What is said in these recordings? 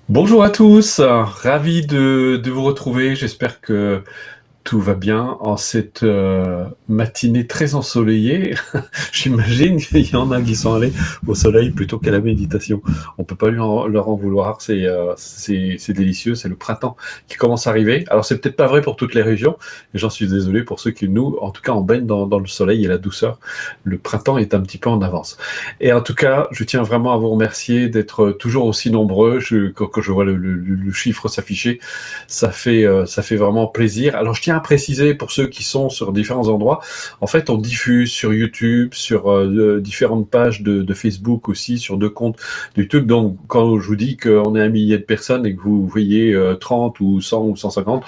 Bonjour à tous, ravi de vous retrouver. J'espère que tout va bien en cette matinée très ensoleillée. J'imagine qu'il y en a qui sont allés au soleil plutôt qu'à la méditation. On peut pas leur en vouloir. C'est délicieux. C'est le printemps qui commence à arriver. Alors c'est peut-être pas vrai pour toutes les régions. Et j'en suis désolé pour ceux qui nous, en tout cas, en baignent dans le soleil et la douceur. Le printemps est un petit peu en avance. Et en tout cas, je tiens vraiment à vous remercier d'être toujours aussi nombreux. Quand je vois le chiffre s'afficher, ça fait vraiment plaisir. Alors, je tiens à préciser pour ceux qui sont sur différents endroits, en fait, on diffuse sur YouTube, sur différentes pages de Facebook aussi, sur 2 comptes de YouTube. Donc, quand je vous dis qu'on est 1 millier de personnes et que vous voyez 30 ou 100 ou 150,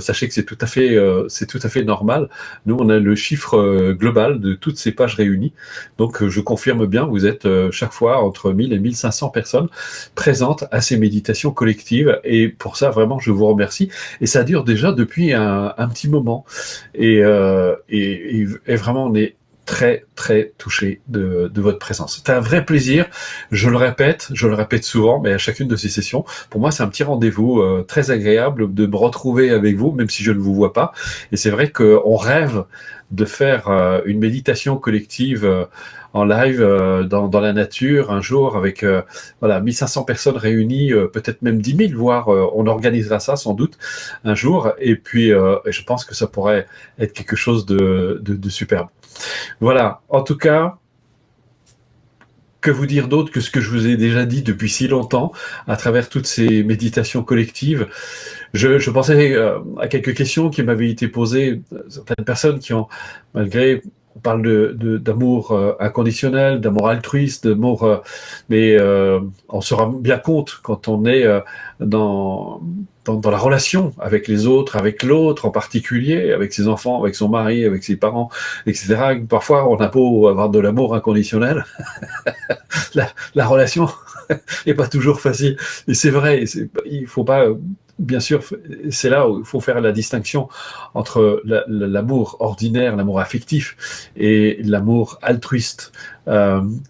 sachez que c'est tout à fait normal. Nous, on a le chiffre global de toutes ces pages réunies. Donc, je confirme bien, vous êtes chaque fois entre 1000 et 1500 personnes présentes à ces méditations collectives. Et pour ça, vraiment, je vous remercie. Et ça dure déjà depuis un petit moment. Et vraiment, on est très très touché de votre présence. C'est un vrai plaisir, je le répète souvent, mais à chacune de ces sessions, pour moi c'est un petit rendez-vous très agréable de me retrouver avec vous, même si je ne vous vois pas. Et c'est vrai qu'on rêve de faire une méditation collective en live dans la nature un jour avec voilà 1500 personnes réunies, peut-être même 10 000, voire on organisera ça sans doute un jour. Et puis je pense que ça pourrait être quelque chose de superbe. Voilà, en tout cas, que vous dire d'autre que ce que je vous ai déjà dit depuis si longtemps à travers toutes ces méditations collectives. Je pensais à quelques questions qui m'avaient été posées, certaines personnes qui ont, malgré, on parle d'amour inconditionnel, d'amour altruiste, d'amour, mais on se rend bien compte quand on est dans, dans la relation avec les autres, avec l'autre en particulier, avec ses enfants, avec son mari, avec ses parents, etc. Parfois, on a beau avoir de l'amour inconditionnel, la relation n'est pas toujours facile. Et c'est vrai, il faut pas, bien sûr, c'est là où il faut faire la distinction entre l'amour ordinaire, l'amour affectif, et l'amour altruiste,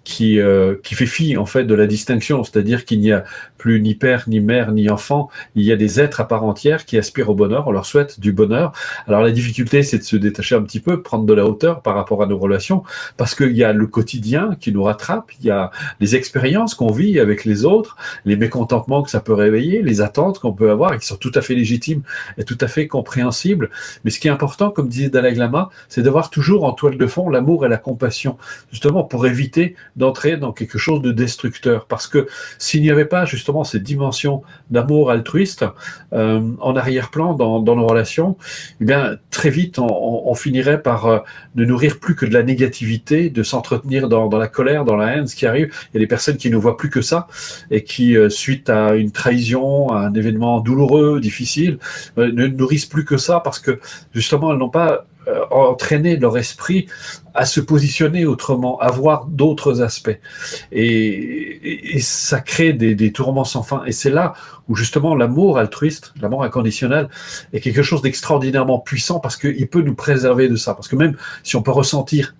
qui fait fi en fait de la distinction, c'est-à-dire qu'il n'y a plus ni père, ni mère, ni enfant, il y a des êtres à part entière qui aspirent au bonheur, on leur souhaite du bonheur. Alors la difficulté, c'est de se détacher un petit peu, prendre de la hauteur par rapport à nos relations, parce qu'il y a le quotidien qui nous rattrape, il y a les expériences qu'on vit avec les autres, les mécontentements que ça peut réveiller, les attentes qu'on peut avoir et qui sont tout à fait légitimes et tout à fait compréhensibles. Mais ce qui est important, comme disait Dalai Lama, c'est d'avoir toujours en toile de fond l'amour et la compassion, justement pour éviter d'entrer dans quelque chose de destructeur. Parce que s'il n'y avait pas justement cette dimension d'amour altruiste en arrière-plan dans nos relations, eh bien très vite on finirait par ne nourrir plus que de la négativité, de s'entretenir dans la colère, dans la haine. Ce qui arrive, il y a des personnes qui ne voient plus que ça et qui, suite à une trahison, à un événement douloureux, difficile, ne nourrissent plus que ça parce que justement elles n'ont pas entraîné leur esprit à se positionner autrement, à voir d'autres aspects. Et ça crée des tourments sans fin. Et c'est là où justement l'amour altruiste, l'amour inconditionnel, est quelque chose d'extraordinairement puissant parce qu'il peut nous préserver de ça. Parce que même si on peut ressentir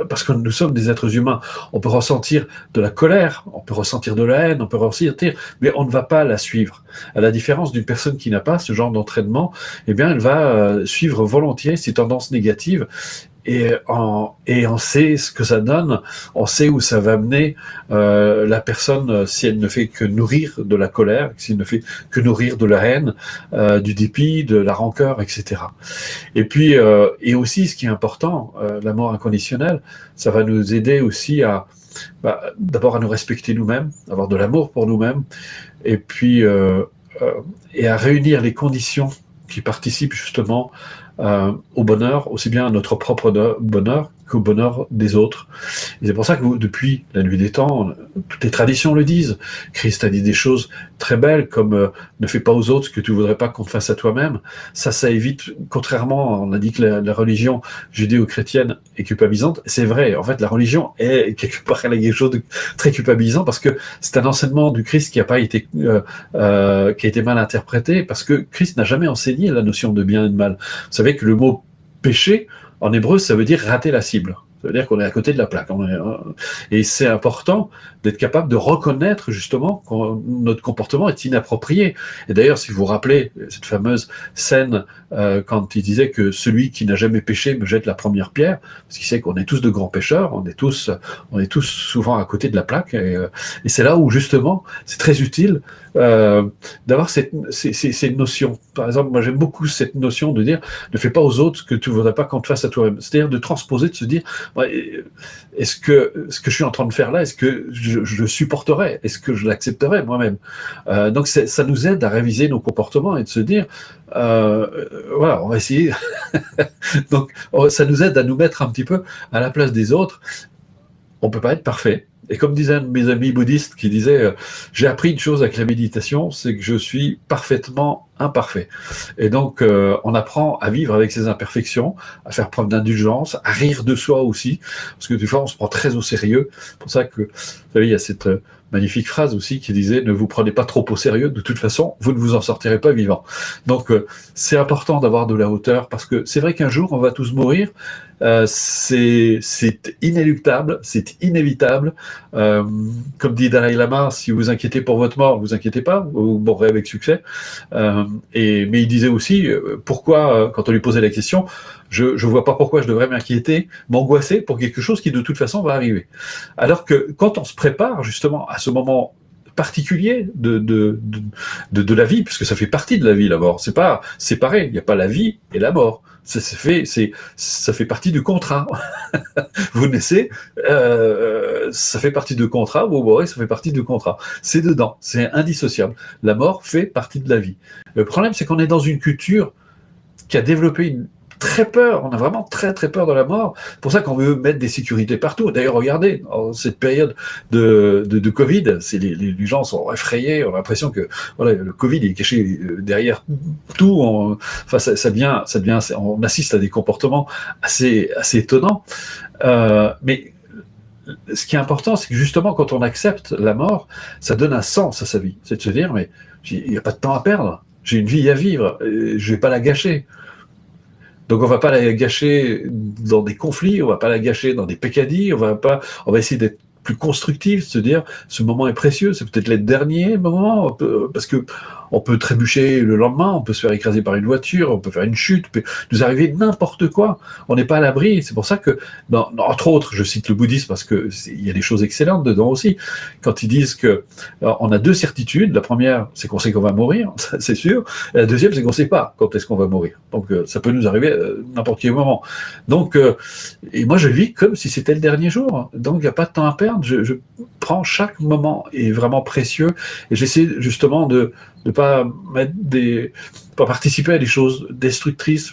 parce que nous sommes des êtres humains, on peut ressentir de la colère, on peut ressentir de la haine, on peut ressentir, mais on ne va pas la suivre. À la différence d'une personne qui n'a pas ce genre d'entraînement, eh bien, elle va suivre volontiers ces tendances négatives et on sait ce que ça donne, on sait où ça va mener la personne si elle ne fait que nourrir de la colère, si elle ne fait que nourrir de la haine, du dépit, de la rancœur, etc. Et puis, et aussi, ce qui est important, l'amour inconditionnel, ça va nous aider aussi à, d'abord à nous respecter nous-mêmes, avoir de l'amour pour nous-mêmes, et puis, et à réunir les conditions qui participent justement au bonheur, aussi bien à notre propre bonheur qu'au bonheur des autres. Et c'est pour ça que depuis la nuit des temps, toutes les traditions le disent. Christ a dit des choses très belles comme ne fais pas aux autres ce que tu voudrais pas qu'on te fasse à toi-même. Ça évite, contrairement, on a dit que la religion judéo-chrétienne est culpabilisante. C'est vrai, en fait, la religion est quelque part quelque chose de très culpabilisant parce que c'est un enseignement du Christ qui a pas été qui a été mal interprété parce que Christ n'a jamais enseigné la notion de bien et de mal. Vous savez que le mot péché, en hébreu, ça veut dire rater la cible. Ça veut dire qu'on est à côté de la plaque. Et c'est important d'être capable de reconnaître justement quand notre comportement est inapproprié. Et d'ailleurs, si vous vous rappelez cette fameuse scène quand il disait que celui qui n'a jamais péché me jette la première pierre, parce qu'il sait qu'on est tous de grands pécheurs, on est tous souvent à côté de la plaque. Et c'est là où justement, c'est très utile d'avoir ces notions. Par exemple, moi j'aime beaucoup cette notion de dire ne fais pas aux autres ce que tu ne voudrais pas qu'on te fasse à toi-même. C'est-à-dire de transposer, de se dire est-ce que ce que je suis en train de faire là, est-ce que je le supporterais, est-ce que je l'accepterais moi-même. Donc ça nous aide à réviser nos comportements et de se dire voilà, on va essayer. Donc ça nous aide à nous mettre un petit peu à la place des autres. On peut pas être parfait. Et comme disait un de mes amis bouddhistes qui disait j'ai appris une chose avec la méditation, c'est que je suis parfaitement imparfait. Et donc on apprend à vivre avec ses imperfections, à faire preuve d'indulgence, à rire de soi aussi, parce que des fois on se prend très au sérieux. C'est pour ça que, vous savez, il y a cette magnifique phrase aussi qui disait ne vous prenez pas trop au sérieux, de toute façon vous ne vous en sortirez pas vivant. Donc c'est important d'avoir de la hauteur, parce que c'est vrai qu'un jour on va tous mourir. C'est inéluctable, c'est inévitable. Comme dit Dalai Lama, si vous inquiétez pour votre mort, vous inquiétez pas, vous mourrez avec succès. Mais il disait aussi pourquoi, quand on lui posait la question, je vois pas pourquoi je devrais m'inquiéter, m'angoisser pour quelque chose qui de toute façon va arriver. Alors que quand on se prépare justement à ce moment particulier de la vie, puisque ça fait partie de la vie, la mort. C'est pas séparé. Il n'y a pas la vie et la mort. Ça fait partie du contrat. Vous naissez, ça fait partie du contrat. Vous mourrez, ça fait partie du contrat. C'est dedans. C'est indissociable. La mort fait partie de la vie. Le problème, c'est qu'on est dans une culture qui a développé une très peur, on a vraiment très très peur de la mort. C'est pour ça qu'on veut mettre des sécurités partout. D'ailleurs, regardez, en cette période de Covid, les gens sont effrayés, on a l'impression que voilà, le Covid est caché derrière tout. Enfin, ça devient, on assiste à des comportements assez étonnants. Mais ce qui est important, c'est que justement, quand on accepte la mort, ça donne un sens à sa vie. C'est de se dire, mais il n'y a pas de temps à perdre. J'ai une vie à vivre, je vais pas la gâcher. Donc on va pas la gâcher dans des conflits, on va pas la gâcher dans des peccadilles, on va essayer d'être plus constructif, se dire ce moment est précieux, c'est peut-être le dernier moment, parce que on peut trébucher le lendemain, on peut se faire écraser par une voiture, on peut faire une chute, peut nous arriver n'importe quoi. On n'est pas à l'abri. C'est pour ça que, entre autres, je cite le bouddhisme parce que il y a des choses excellentes dedans aussi. Quand ils disent que on a deux certitudes. La première, c'est qu'on sait qu'on va mourir, c'est sûr. Et la deuxième, c'est qu'on ne sait pas quand est-ce qu'on va mourir. Donc ça peut nous arriver n'importe quel moment. Donc et moi je vis comme si c'était le dernier jour. Donc il n'y a pas de temps à perdre. Je prends chaque moment est vraiment précieux et j'essaie justement de pas pas participer à des choses destructrices,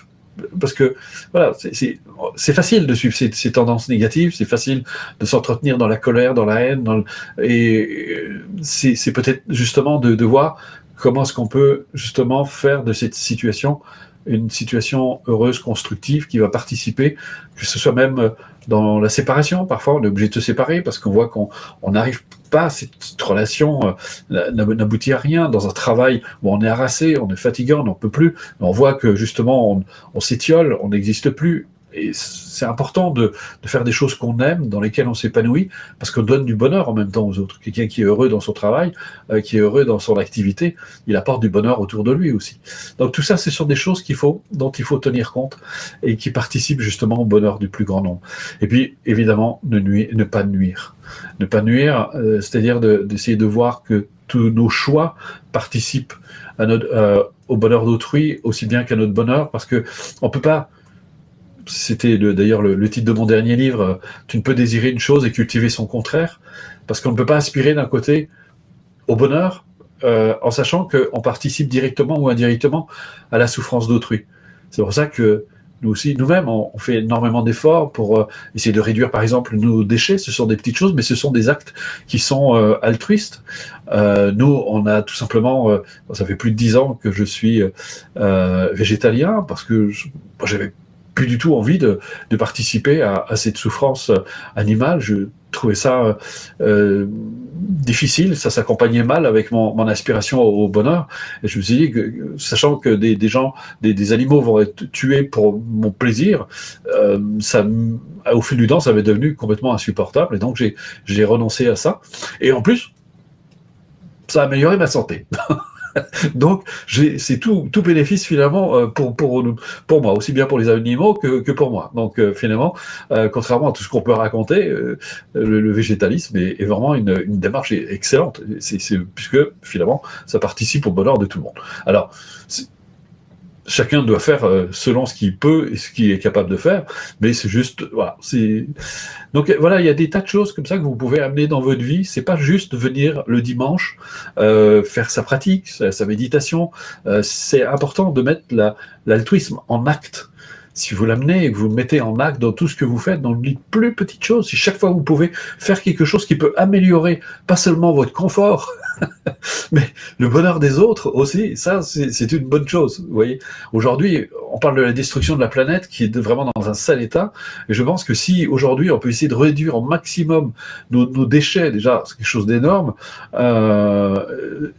parce que voilà, c'est facile de suivre ces tendances négatives, c'est facile de s'entretenir dans la colère, dans la haine, et c'est peut-être justement de voir comment est-ce qu'on peut justement faire de cette situation une situation heureuse, constructive, qui va participer, que ce soit même dans la séparation. Parfois, on est obligé de se séparer parce qu'on voit qu'on n'arrive pas, cette relation n'aboutit à rien. Dans un travail où on est harassé, on est fatigué, on n'en peut plus, on voit que justement on s'étiole, on n'existe plus. Et c'est important de faire des choses qu'on aime, dans lesquelles on s'épanouit, parce qu'on donne du bonheur en même temps aux autres. Quelqu'un qui est heureux dans son travail, qui est heureux dans son activité, il apporte du bonheur autour de lui aussi. Donc tout ça, ce sont des choses dont il faut tenir compte et qui participent justement au bonheur du plus grand nombre. Et puis, évidemment, ne pas nuire. Ne pas nuire, c'est-à-dire d'essayer de voir que tous nos choix participent au bonheur d'autrui aussi bien qu'à notre bonheur, parce que on peut pas. C'était d'ailleurs le titre de mon dernier livre, tu ne peux désirer une chose et cultiver son contraire, parce qu'on ne peut pas aspirer d'un côté au bonheur en sachant qu'on participe directement ou indirectement à la souffrance d'autrui. C'est pour ça que nous aussi, nous-mêmes, on fait énormément d'efforts pour essayer de réduire, par exemple, nos déchets. Ce sont des petites choses, mais ce sont des actes qui sont altruistes. Nous, on a tout simplement, ça fait plus de 10 ans que je suis végétalien, parce que j'avais plus du tout envie de participer à cette souffrance animale. Je trouvais ça difficile, ça s'accompagnait mal avec mon aspiration au bonheur. Et je me suis dit que, sachant que des animaux vont être tués pour mon plaisir, ça au fil du temps, ça m'est devenu complètement insupportable, et donc j'ai renoncé à ça. Et en plus, ça a amélioré ma santé. Donc, c'est tout bénéfice finalement pour moi, aussi bien pour les animaux que pour moi. Donc, finalement, contrairement à tout ce qu'on peut raconter, le végétalisme est vraiment une démarche excellente, puisque finalement, ça participe au bonheur de tout le monde. Alors, chacun doit faire selon ce qu'il peut et ce qu'il est capable de faire, mais c'est juste, voilà, donc voilà, il y a des tas de choses comme ça que vous pouvez amener dans votre vie. C'est pas juste venir le dimanche faire sa pratique, sa méditation. C'est important de mettre l'altruisme en acte. Si vous l'amenez et que vous le mettez en acte dans tout ce que vous faites, dans les plus petites choses, si chaque fois vous pouvez faire quelque chose qui peut améliorer pas seulement votre confort, mais le bonheur des autres aussi, ça, c'est une bonne chose. Vous voyez, aujourd'hui, on parle de la destruction de la planète qui est vraiment dans un sale état. Et je pense que si aujourd'hui on peut essayer de réduire au maximum nos déchets, déjà, c'est quelque chose d'énorme,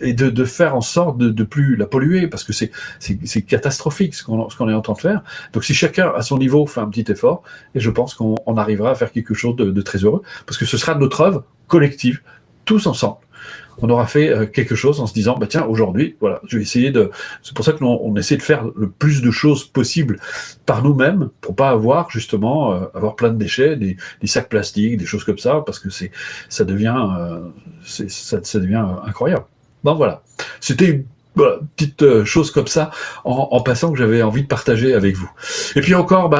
et de faire en sorte de plus la polluer, parce que c'est catastrophique ce qu'on est en train de faire. Donc si chacun à son niveau fait un petit effort, et je pense qu'on arrivera à faire quelque chose de très heureux, parce que ce sera notre œuvre collective, tous ensemble. On aura fait quelque chose en se disant, bah tiens, aujourd'hui, voilà, je vais essayer de. C'est pour ça que on essaie de faire le plus de choses possible par nous-mêmes, pour pas avoir justement avoir plein de déchets, des sacs plastiques, des choses comme ça, parce que ça devient ça devient incroyable. Donc voilà, c'était une petite chose comme ça en passant que j'avais envie de partager avec vous. Et puis encore,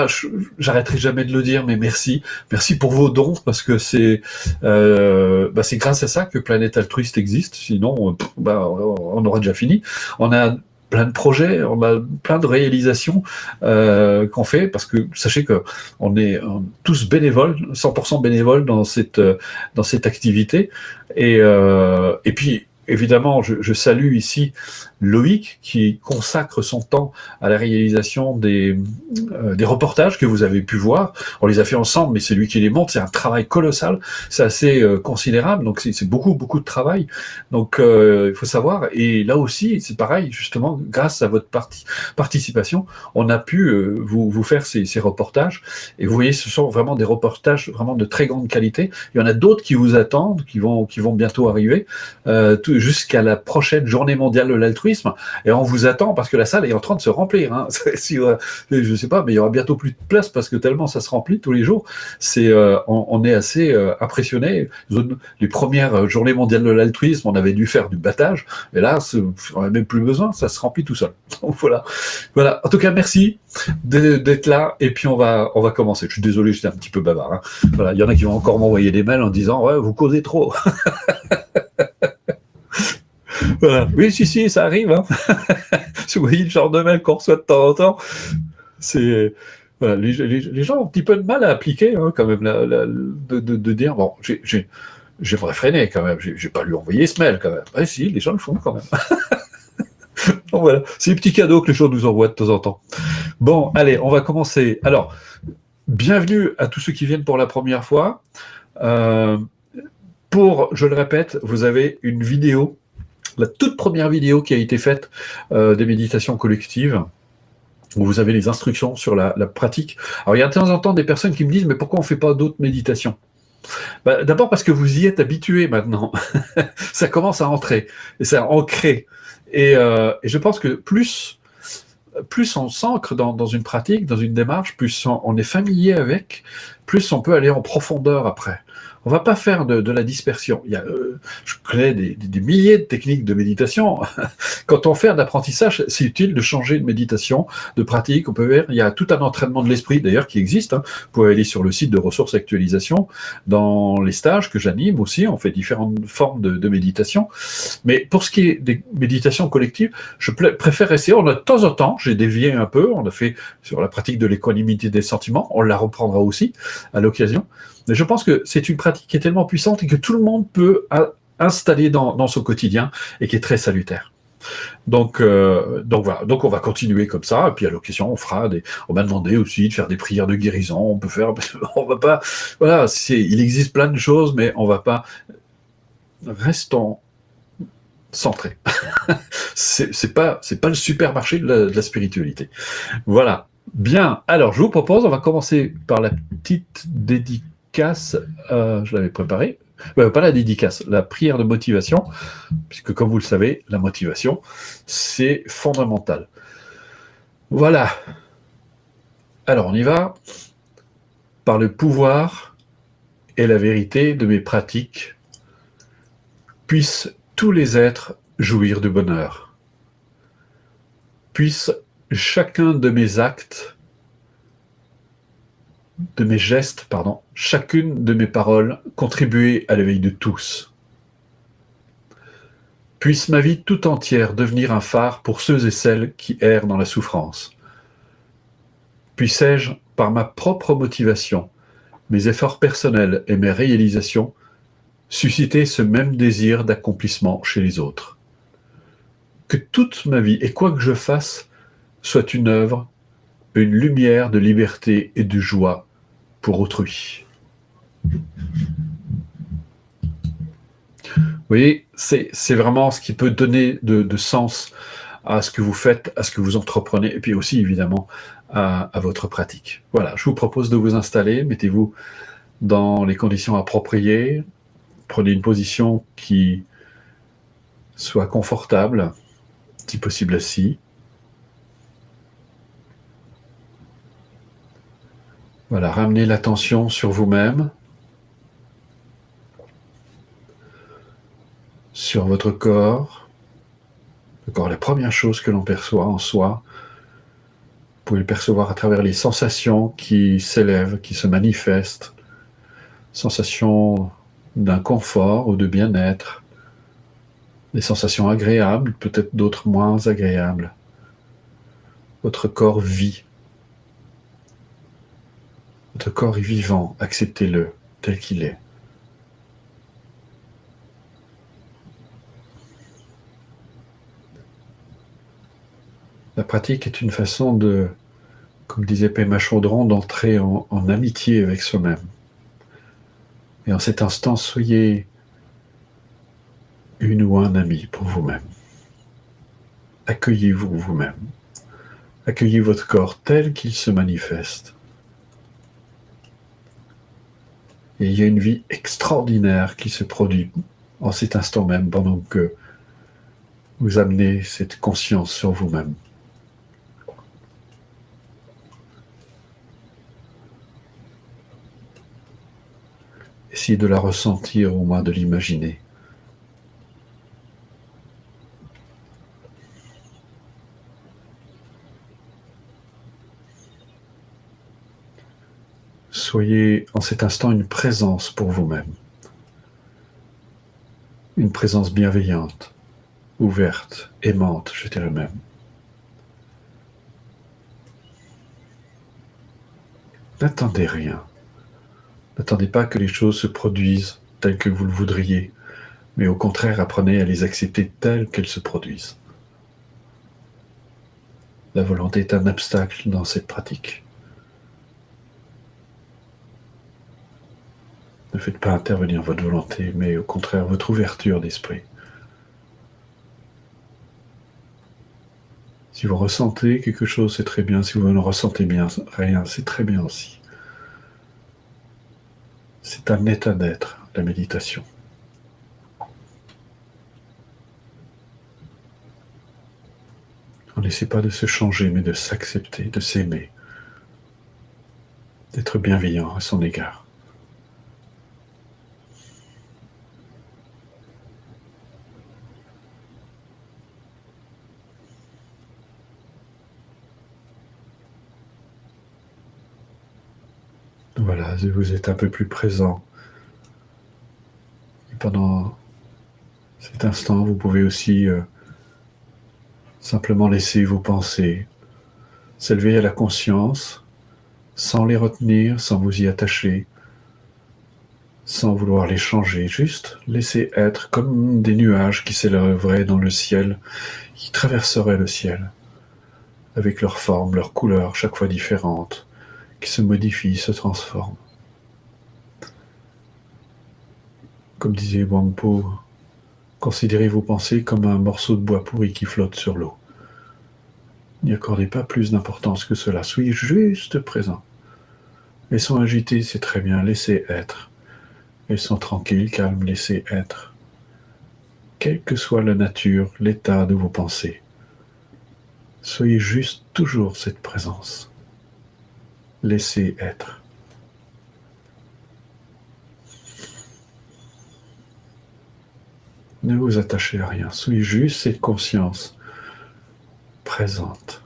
j'arrêterai jamais de le dire, mais merci pour vos dons, parce que c'est grâce à ça que Planète Altruiste existe. Sinon, on aurait déjà fini. On a plein de projets, on a plein de réalisations qu'on fait, parce que sachez que on est tous bénévoles, 100% bénévoles dans cette activité, et puis évidemment, je salue ici Loïc qui consacre son temps à la réalisation des reportages que vous avez pu voir. On les a fait ensemble, mais c'est lui qui les monte. C'est un travail colossal, c'est assez considérable, donc c'est beaucoup de travail. Donc il faut savoir. Et là aussi, c'est pareil, justement, grâce à votre participation, on a pu vous faire ces reportages. Et vous voyez, ce sont vraiment des reportages vraiment de très grande qualité. Il y en a d'autres qui vous attendent, qui vont bientôt arriver. Jusqu'à la prochaine journée mondiale de l'altruisme, et on vous attend parce que la salle est en train de se remplir, hein. Je sais pas, mais il y aura bientôt plus de place parce que tellement ça se remplit tous les jours. On est assez impressionnés. Les premières journées mondiales de l'altruisme, on avait dû faire du battage, et là on n'a même plus besoin, ça se remplit tout seul. Donc voilà. En tout cas, merci d'être là, et puis on va commencer. Je suis désolé, j'étais un petit peu bavard, hein. Voilà, il y en a qui vont encore m'envoyer des mails en disant ouais, vous causez trop. Voilà. Oui, si, ça arrive, hein. Si vous voyez le genre de mail qu'on reçoit de temps en temps, c'est voilà, les gens ont un petit peu de mal à appliquer, hein, quand même, de dire bon, j'aimerais freiner quand même, j'ai pas lui envoyé ce mail quand même. Ah si, les gens le font quand même. Donc voilà, c'est des petits cadeaux que les gens nous envoient de temps en temps. Bon, allez, on va commencer. Alors, bienvenue à tous ceux qui viennent pour la première fois. Je le répète, vous avez une vidéo, la toute première vidéo qui a été faite des méditations collectives, où vous avez les instructions sur la pratique. Alors il y a de temps en temps des personnes qui me disent mais pourquoi on ne fait pas d'autres méditations? D'abord parce que vous y êtes habitués maintenant. Ça commence à entrer, et ça a ancré. Et je pense que plus on s'ancre dans une pratique, dans une démarche, plus on est familier avec, plus on peut aller en profondeur après. On va pas faire de la dispersion. Je connais des milliers de techniques de méditation. Quand on fait un apprentissage, c'est utile de changer de méditation, de pratique. On peut voir, il y a tout un entraînement de l'esprit d'ailleurs qui existe, hein. Vous pouvez aller sur le site de Ressources Actualisation. Dans les stages que j'anime aussi, on fait différentes formes de méditation. Mais pour ce qui est des méditations collectives, je préfère essayer. On a de temps en temps, j'ai dévié un peu. On a fait sur la pratique de l'équanimité des sentiments. On la reprendra aussi à l'occasion. Mais je pense que c'est une pratique qui est tellement puissante et que tout le monde peut installer dans son quotidien et qui est très salutaire. Donc voilà, donc on va continuer comme ça, et puis à l'occasion on m'a demandé aussi de faire des prières de guérison, on peut faire, on va pas, voilà, il existe plein de choses, mais on va pas, restons centrés. c'est pas le supermarché de la spiritualité. Voilà. Bien, alors je vous propose, on va commencer par la petite dédicace, je l'avais préparée, pas la dédicace, la prière de motivation, puisque comme vous le savez, la motivation, c'est fondamental. Voilà, alors on y va, par le pouvoir et la vérité de mes pratiques, puissent tous les êtres jouir du bonheur. Puisse chacun de mes actes, de mes gestes, pardon, chacune de mes paroles contribuer à l'éveil de tous. Puisse ma vie tout entière devenir un phare pour ceux et celles qui errent dans la souffrance. Puissé-je, par ma propre motivation, mes efforts personnels et mes réalisations, susciter ce même désir d'accomplissement chez les autres. Que toute ma vie, et quoi que je fasse, soit une œuvre, une lumière de liberté et de joie pour autrui. Vous voyez, c'est vraiment ce qui peut donner de sens à ce que vous faites, à ce que vous entreprenez, et puis aussi évidemment à votre pratique. Voilà, je vous propose de vous installer, mettez-vous dans les conditions appropriées, prenez une position qui soit confortable, si possible assis. Voilà, ramenez l'attention sur vous-même, sur votre corps. Le corps est la première chose que l'on perçoit en soi. Vous pouvez le percevoir à travers les sensations qui s'élèvent, qui se manifestent. Sensations d'inconfort ou de bien-être. Des sensations agréables, peut-être d'autres moins agréables. Votre corps vit. Votre corps est vivant, acceptez-le tel qu'il est. La pratique est une façon de, comme disait Pema Chodron, d'entrer en amitié avec soi-même. Et en cet instant, soyez une ou un ami pour vous-même. Accueillez-vous vous-même. Accueillez votre corps tel qu'il se manifeste. Et il y a une vie extraordinaire qui se produit en cet instant même, pendant que vous amenez cette conscience sur vous-même. Essayez de la ressentir, au moins de l'imaginer. Soyez en cet instant une présence pour vous-même. Une présence bienveillante, ouverte, aimante, je dirais même. N'attendez rien. N'attendez pas que les choses se produisent telles que vous le voudriez, mais au contraire, apprenez à les accepter telles qu'elles se produisent. La volonté est un obstacle dans cette pratique. Ne faites pas intervenir votre volonté, mais au contraire votre ouverture d'esprit. Si vous ressentez quelque chose, c'est très bien. Si vous ne ressentez bien rien, c'est très bien aussi. C'est un état d'être, la méditation. On n'essaie pas de se changer, mais de s'accepter, de s'aimer, d'être bienveillant à son égard. Voilà, vous êtes un peu plus présent. Et pendant cet instant, vous pouvez aussi simplement laisser vos pensées s'élever à la conscience, sans les retenir, sans vous y attacher, sans vouloir les changer, juste laisser être comme des nuages qui s'élèveraient dans le ciel, qui traverseraient le ciel, avec leur forme, leur couleur, chaque fois différente, qui se modifient, se transforment. Comme disait Wangpo, considérez vos pensées comme un morceau de bois pourri qui flotte sur l'eau. N'y accordez pas plus d'importance que cela. Soyez juste présent. Elles sont agitées, c'est très bien, laissez être. Elles sont tranquilles, calmes, laissez être. Quelle que soit la nature, l'état de vos pensées, soyez juste toujours cette présence. Laissez être. Ne vous attachez à rien, soyez juste cette conscience présente.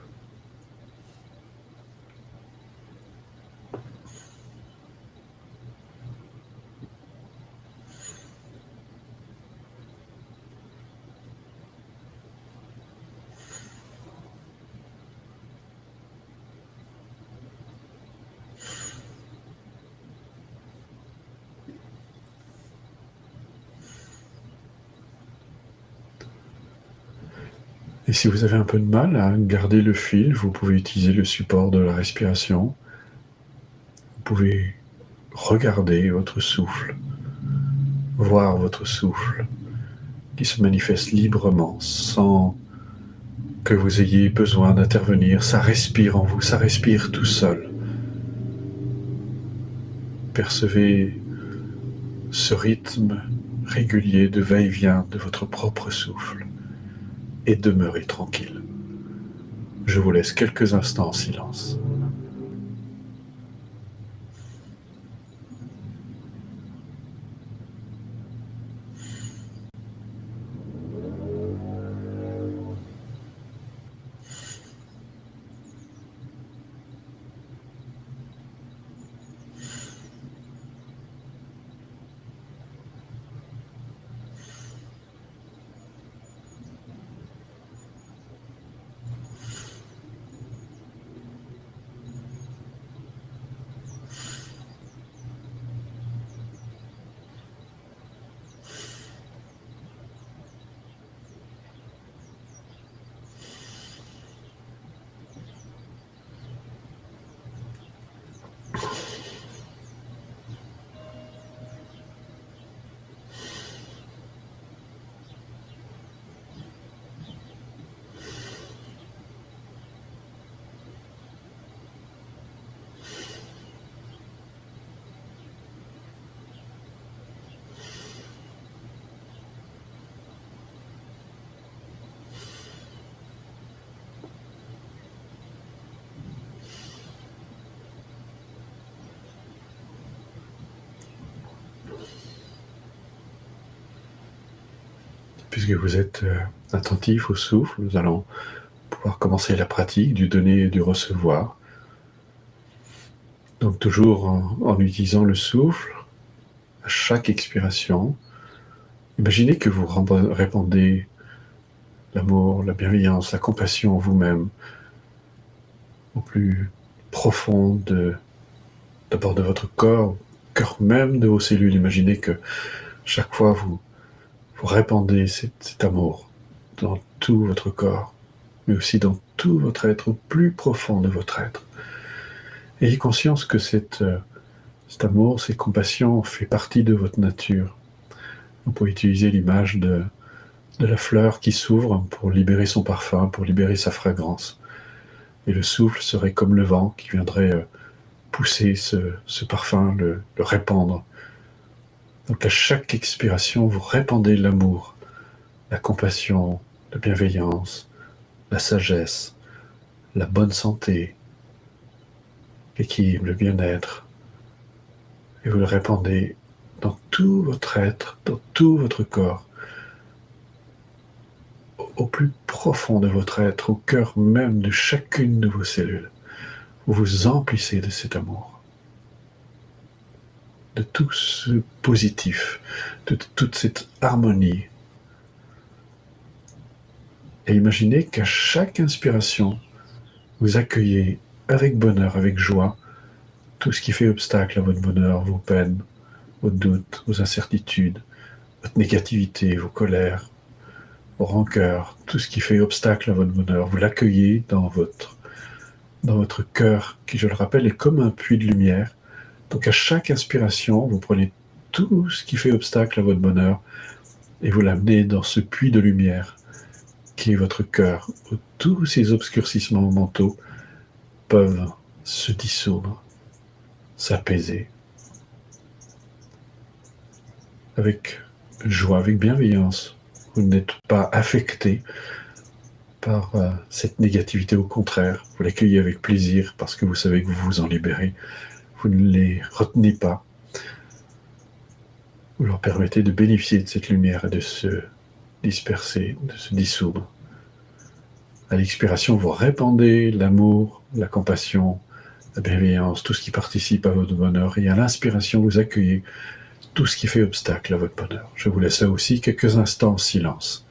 Et si vous avez un peu de mal à garder le fil, vous pouvez utiliser le support de la respiration. Vous pouvez regarder votre souffle, voir votre souffle qui se manifeste librement sans que vous ayez besoin d'intervenir. Ça respire en vous, ça respire tout seul. Percevez ce rythme régulier de va-et-vient de votre propre souffle et demeurez tranquille. Je vous laisse quelques instants en silence. Puisque vous êtes attentif au souffle, nous allons pouvoir commencer la pratique du donner et du recevoir. Donc toujours en utilisant le souffle, à chaque expiration, imaginez que vous répandez l'amour, la bienveillance, la compassion en vous-même, au plus profond d'abord de votre corps, au cœur même de vos cellules. Imaginez que chaque fois vous répandez cet amour dans tout votre corps, mais aussi dans tout votre être, au plus profond de votre être. Ayez conscience que cet amour, cette compassion fait partie de votre nature. On peut utiliser l'image de la fleur qui s'ouvre pour libérer son parfum, pour libérer sa fragrance. Et le souffle serait comme le vent qui viendrait pousser ce parfum, le répandre. Donc à chaque expiration, vous répandez l'amour, la compassion, la bienveillance, la sagesse, la bonne santé, l'équilibre, le bien-être. Et vous le répandez dans tout votre être, dans tout votre corps, au plus profond de votre être, au cœur même de chacune de vos cellules. Vous vous emplissez de cet amour, de tout ce positif, de toute cette harmonie. Et imaginez qu'à chaque inspiration, vous accueillez avec bonheur, avec joie, tout ce qui fait obstacle à votre bonheur, vos peines, vos doutes, vos incertitudes, votre négativité, vos colères, vos rancœurs, tout ce qui fait obstacle à votre bonheur. Vous l'accueillez dans votre cœur, qui, je le rappelle, est comme un puits de lumière. Donc à chaque inspiration, vous prenez tout ce qui fait obstacle à votre bonheur et vous l'amenez dans ce puits de lumière qui est votre cœur, où tous ces obscurcissements mentaux peuvent se dissoudre, s'apaiser, avec joie, avec bienveillance. Vous n'êtes pas affecté par cette négativité, au contraire, vous l'accueillez avec plaisir parce que vous savez que vous vous en libérez. Vous ne les retenez pas. Vous leur permettez de bénéficier de cette lumière et de se disperser, de se dissoudre. À l'expiration, vous répandez l'amour, la compassion, la bienveillance, tout ce qui participe à votre bonheur. Et à l'inspiration, vous accueillez tout ce qui fait obstacle à votre bonheur. Je vous laisse aussi quelques instants en silence.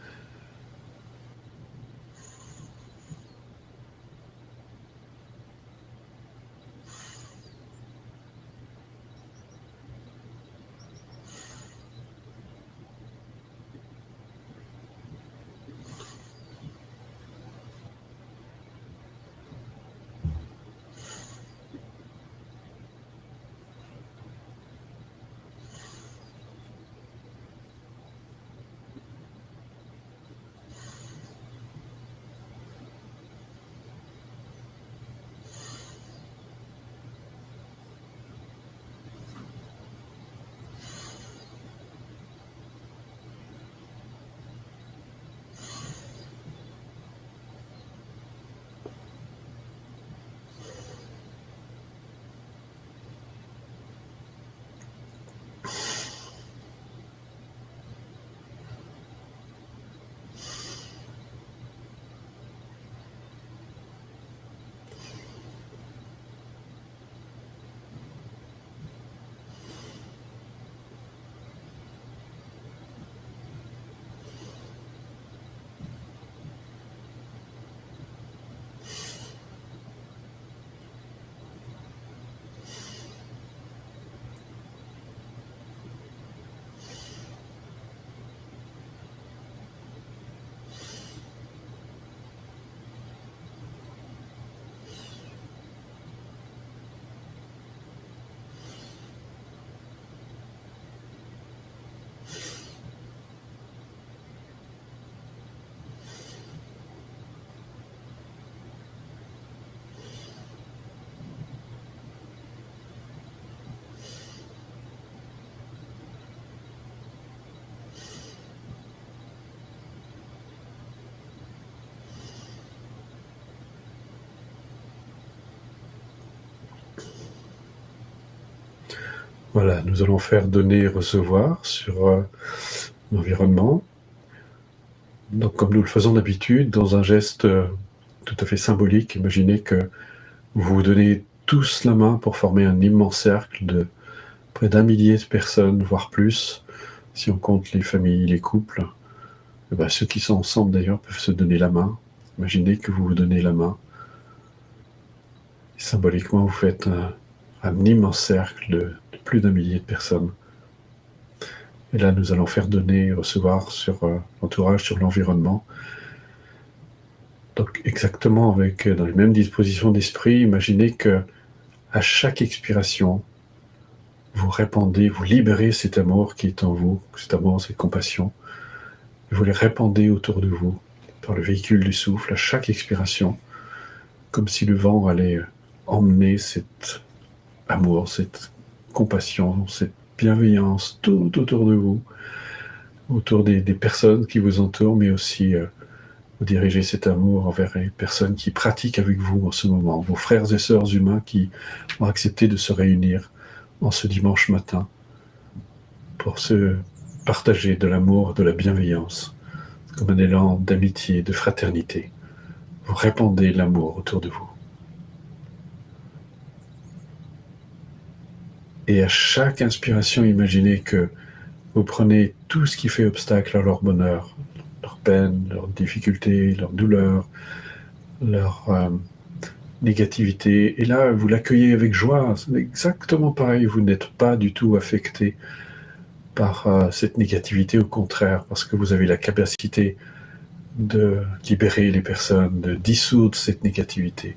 Voilà, nous allons faire donner et recevoir sur l'environnement. Donc, comme nous le faisons d'habitude, dans un geste tout à fait symbolique, imaginez que vous vous donnez tous la main pour former un immense cercle de près d'1 millier de personnes, voire plus, si on compte les familles, les couples. Et ben, ceux qui sont ensemble d'ailleurs peuvent se donner la main. Imaginez que vous vous donnez la main. Et symboliquement, vous faites un immense cercle de plus d'1 millier de personnes. Et là, nous allons faire donner et recevoir sur l'entourage, sur l'environnement. Donc, exactement dans les mêmes dispositions d'esprit, imaginez que à chaque expiration, vous répandez, vous libérez cet amour qui est en vous, cet amour, cette compassion, et vous les répandez autour de vous, par le véhicule du souffle, à chaque expiration, comme si le vent allait emmener cet amour, cette compassion, cette bienveillance, tout autour de vous, autour des personnes qui vous entourent, mais aussi vous dirigez cet amour envers les personnes qui pratiquent avec vous en ce moment, vos frères et sœurs humains qui ont accepté de se réunir en ce dimanche matin pour se partager de l'amour, de la bienveillance, comme un élan d'amitié, de fraternité. Vous répandez l'amour autour de vous. Et à chaque inspiration, imaginez que vous prenez tout ce qui fait obstacle à leur bonheur, leur peine, leurs difficultés, leurs douleurs, leur négativité, et là, vous l'accueillez avec joie. C'est exactement pareil, vous n'êtes pas du tout affecté par cette négativité, au contraire, parce que vous avez la capacité de libérer les personnes, de dissoudre cette négativité.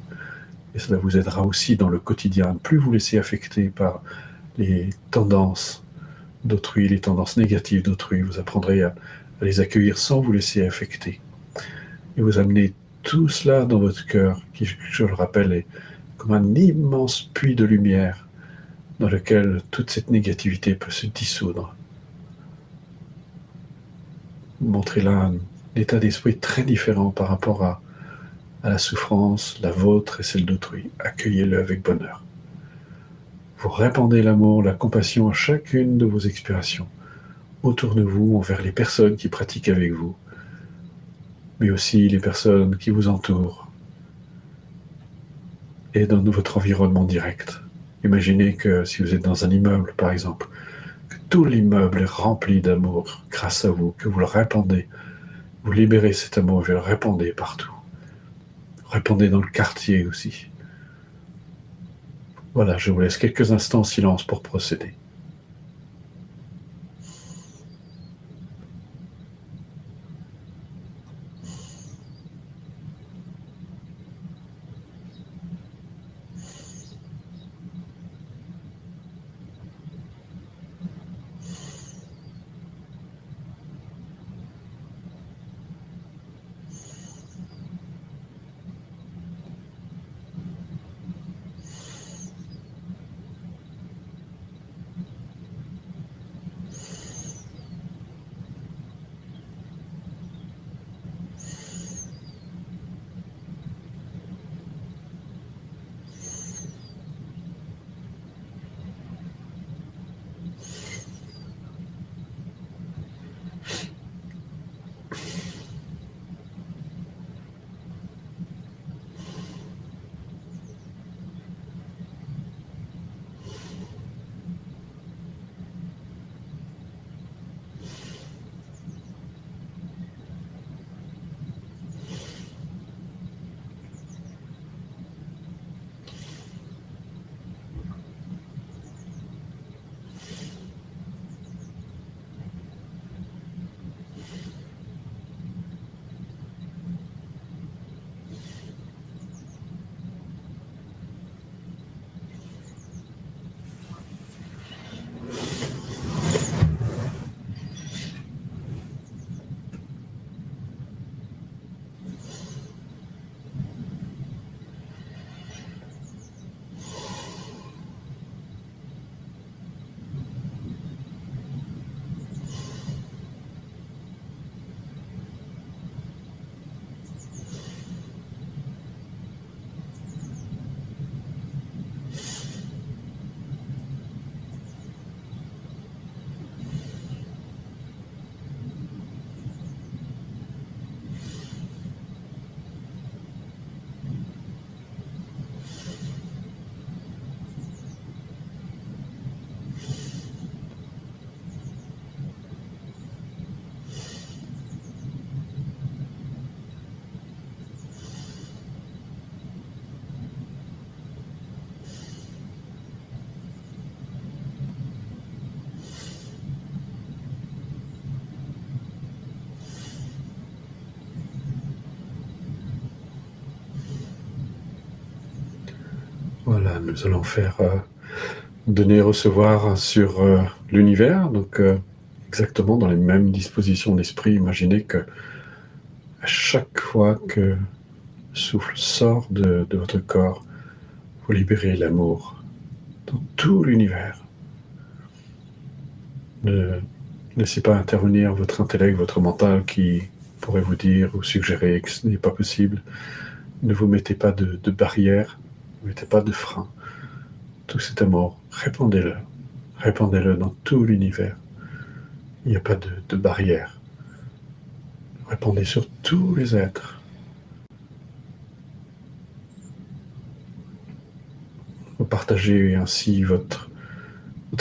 Et cela vous aidera aussi dans le quotidien. Plus vous laissez affecter par les tendances d'autrui, les tendances négatives d'autrui, vous apprendrez à les accueillir sans vous laisser affecter. Et vous amenez tout cela dans votre cœur, qui, je le rappelle, est comme un immense puits de lumière dans lequel toute cette négativité peut se dissoudre. Montrez là un état d'esprit très différent par rapport à la souffrance, la vôtre et celle d'autrui. Accueillez-le avec bonheur. Vous répandez l'amour, la compassion à chacune de vos expirations, autour de vous, envers les personnes qui pratiquent avec vous, mais aussi les personnes qui vous entourent et dans votre environnement direct. Imaginez que si vous êtes dans un immeuble, par exemple, que tout l'immeuble est rempli d'amour grâce à vous, que vous le répandez, vous libérez cet amour et vous le répandez partout. Répandez dans le quartier aussi. Voilà, je vous laisse quelques instants en silence pour procéder. Voilà, nous allons faire donner et recevoir sur l'univers, donc exactement dans les mêmes dispositions d'esprit. Imaginez que à chaque fois que le souffle sort de votre corps, vous libérez l'amour dans tout l'univers. Ne laissez pas intervenir votre intellect, votre mental qui pourrait vous dire ou suggérer que ce n'est pas possible. Ne vous mettez pas de barrière, ne mettez pas de frein. Tout cet amour, répandez-le. Répandez-le dans tout l'univers. Il n'y a pas de barrière. Répandez sur tous les êtres. Vous partagez ainsi votre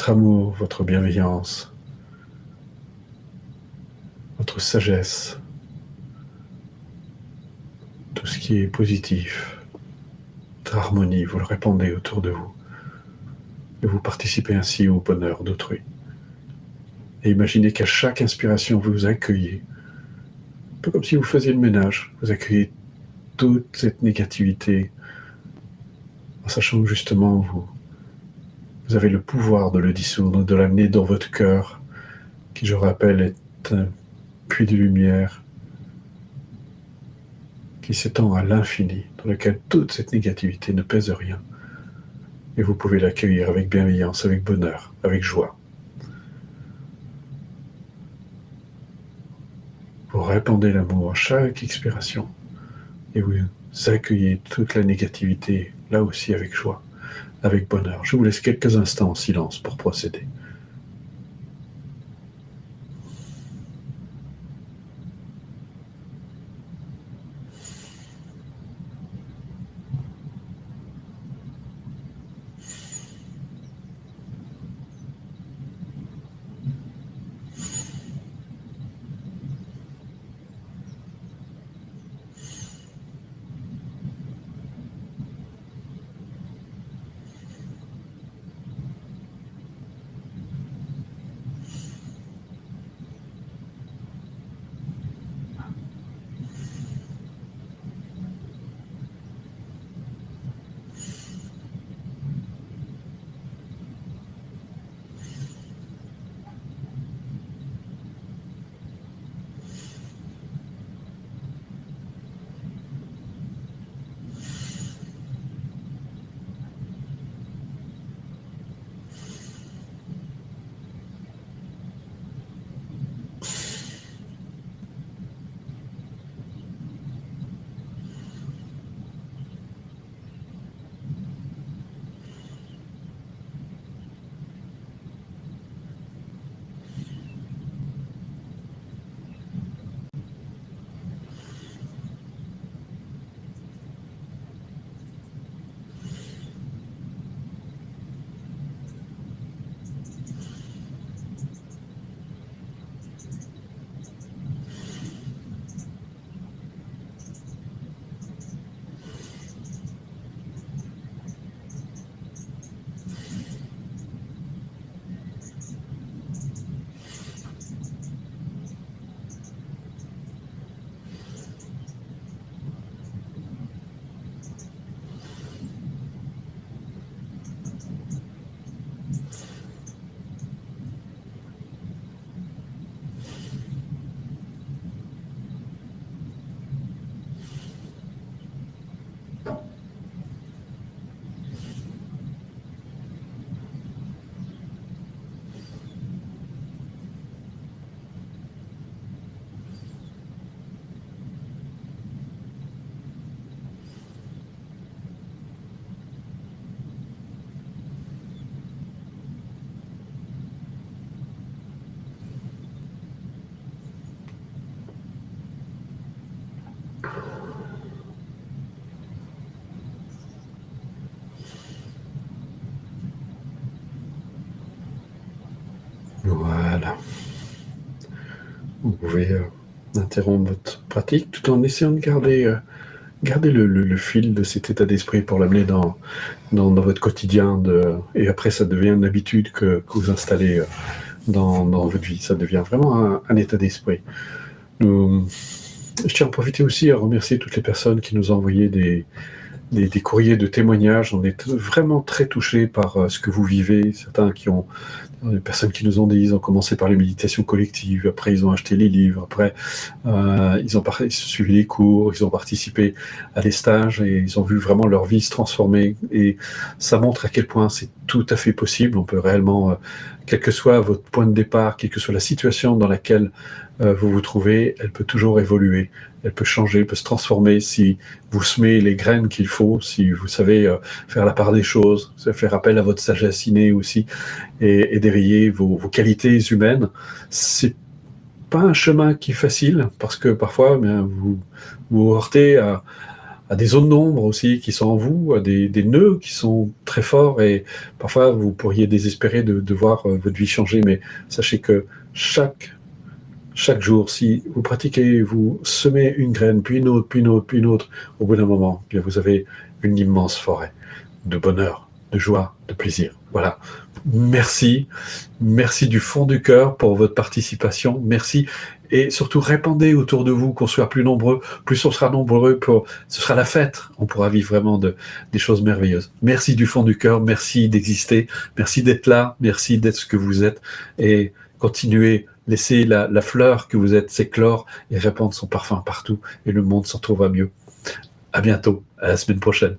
amour, votre bienveillance, votre sagesse, tout ce qui est positif, votre harmonie, vous le répandez autour de vous. Et vous participez ainsi au bonheur d'autrui. Et imaginez qu'à chaque inspiration, vous vous accueillez, un peu comme si vous faisiez le ménage, vous accueillez toute cette négativité, en sachant que justement, vous avez le pouvoir de le dissoudre, de l'amener dans votre cœur, qui, je rappelle, est un puits de lumière, qui s'étend à l'infini, dans lequel toute cette négativité ne pèse rien. Et vous pouvez l'accueillir avec bienveillance, avec bonheur, avec joie. Vous répandez l'amour à chaque expiration et vous accueillez toute la négativité, là aussi avec joie, avec bonheur. Je vous laisse quelques instants en silence pour procéder. Voilà. Vous pouvez interrompre votre pratique tout en essayant de garder le fil de cet état d'esprit pour l'amener dans votre quotidien. Et après, ça devient une habitude que vous installez dans votre vie. Ça devient vraiment un état d'esprit. Je tiens à profiter aussi à remercier toutes les personnes qui nous ont envoyé des courriers de témoignages. On est vraiment très touchés par ce que vous vivez. Certains des personnes qui nous ont dit, ils ont commencé par les méditations collectives, après ils ont acheté les livres, après ils ont suivi les cours, ils ont participé à des stages et ils ont vu vraiment leur vie se transformer. Et ça montre à quel point c'est tout à fait possible. On peut réellement, quel que soit votre point de départ, quelle que soit la situation dans laquelle vous vous trouvez, elle peut toujours évoluer, elle peut changer, peut se transformer si vous semez les graines qu'il faut, si vous savez faire la part des choses, faire appel à votre sagesse innée aussi, et d'éveiller vos qualités humaines. C'est pas un chemin qui est facile, parce que parfois vous heurtez à des zones d'ombre aussi qui sont en vous, à des nœuds qui sont très forts, et parfois vous pourriez désespérer de voir votre vie changer, mais sachez que chaque jour, si vous pratiquez, vous semez une graine, puis une autre, puis une autre, puis une autre, au bout d'un moment, bien vous avez une immense forêt de bonheur, de joie, de plaisir. Voilà. Merci du fond du cœur pour votre participation. Merci. Et surtout, répandez autour de vous qu'on soit plus nombreux. Plus on sera nombreux, ce sera la fête. On pourra vivre vraiment des choses merveilleuses. Merci du fond du cœur. Merci d'exister. Merci d'être là. Merci d'être ce que vous êtes. Et continuez. Laissez la fleur que vous êtes s'éclore et répandre son parfum partout. Et le monde s'en trouvera mieux. À bientôt, à la semaine prochaine.